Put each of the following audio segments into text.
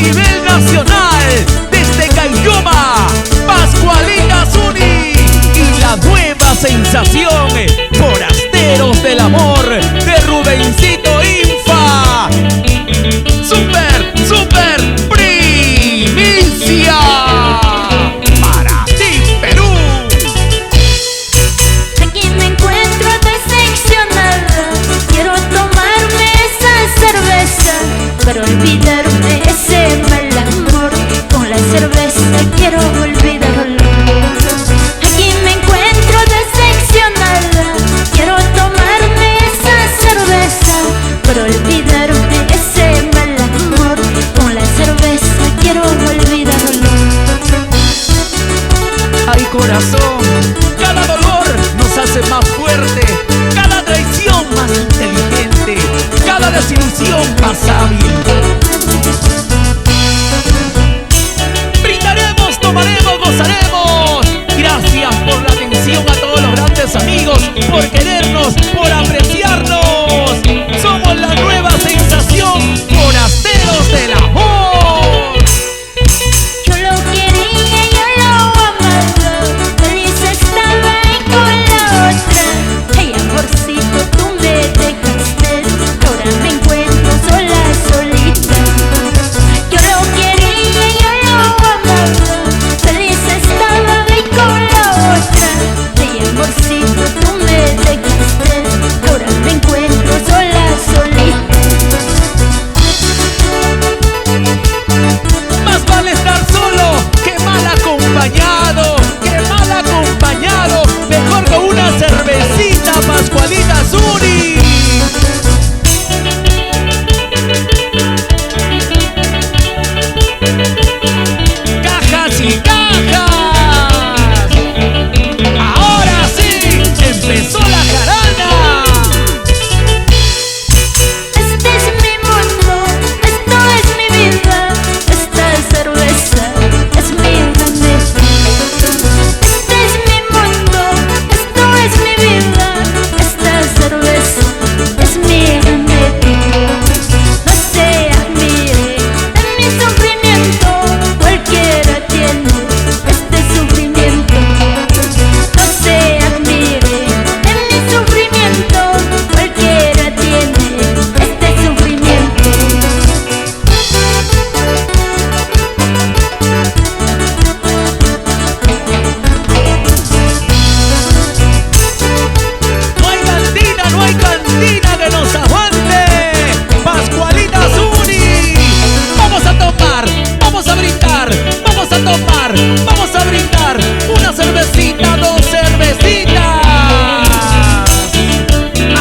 nivel nacional, desde Caylloma, Pascualita Zuni, y la nueva sensación, Forasteros del Amor, de Rubencito Infa. Super, super primicia para ti, Perú. Aquí me encuentro decepcionada, quiero tomarme esa cerveza para olvidarme ese mal amor. Con la cerveza quiero olvidarlo. Aquí me encuentro decepcionada, quiero tomarme esa cerveza para olvidarme ese mal amor. Con la cerveza quiero olvidarlo. Ay, corazón, cada dolor nos hace más fuerte, cada traición más inteligente, cada desilusión más hábil. Brindaremos, tomaremos, gozaremos. Gracias por la atención a todos los grandes amigos, por querernos, por apreciarnos. Somos la nueva sensación, Forasteros del Amor. Yo lo quería, yo lo amaba, feliz estaba y con la otra. Ay, amorcito, tú me dejaste, ahora me encuentro sola, solita. Yo lo quería, yo lo amaba, feliz estaba y con la otra. Ay, amorcito, tú me dejaste, ahora me encuentro sola, solita. Más vale estar solo que mal acompañado, que mal acompañado. Mejor con una cervecita, Pascualita Zuni. Cajas y cajas. Ahora sí, empezó la jarana. Este es mi mundo, esto es mi vida, esta cerveza es mi remedio. Este es mi mundo, esto es mi vida, esta cerveza es mi remedio. No se admire de mi sufrimiento, cualquiera tiene este sufrimiento. No se admire de mi sufrimiento, cualquiera tiene este sufrimiento. No hay cantina que nos aguante. Pascualita Zuni. Vamos a tomar, vamos a brindar, vamos a tomar, vamos a brindar. Una cervecita, dos cervecitas.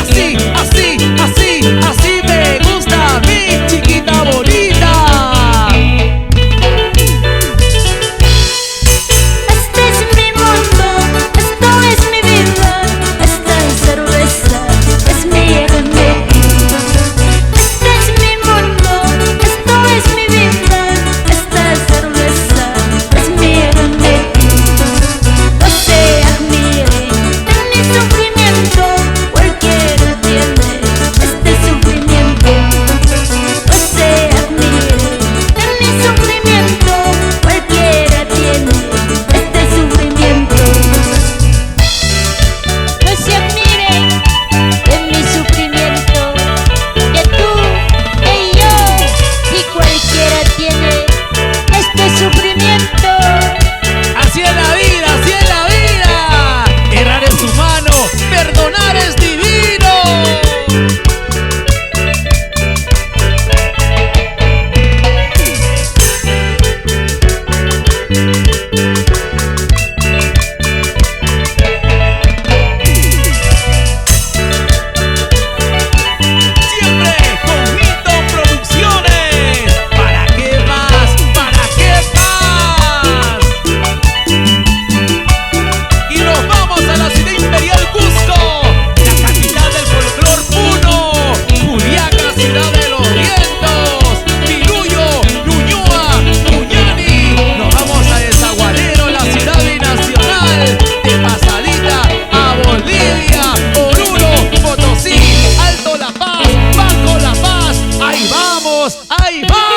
Así, así, así, así me gusta a mí, chiquita bonita. Este es mi mundo, esto es mi vida, esta cerveza es mi remedio. Este es mi mundo, esto es mi vida, esta cerveza es mi remedio. No se admire de mi sufrimiento, cualquiera tiene este sufrimiento. No se admire de mi sufrimiento, cualquiera tiene este sufrimiento. No se admire de mi sufrimiento, que tú, que yo, y cualquiera tiene este sufrimiento. Así es la vida, así es la vida. Errar es humano, perdonar es divino. Siempre con Milton Producciones. ¿Para qué más? ¿Para qué más? Y nos vamos a la ciudad imperial Cusco, la capital del folclor puno. Juliaca, ciudad de los vientos. Piruyo, Ñuñoa, Ñuñani. Nos vamos a Desaguadero, la ciudad binacional. De pasadita a Bolivia, Oruro, Potosí, Alto La Paz, Bajo La Paz. Ahí vamos, ahí vamos.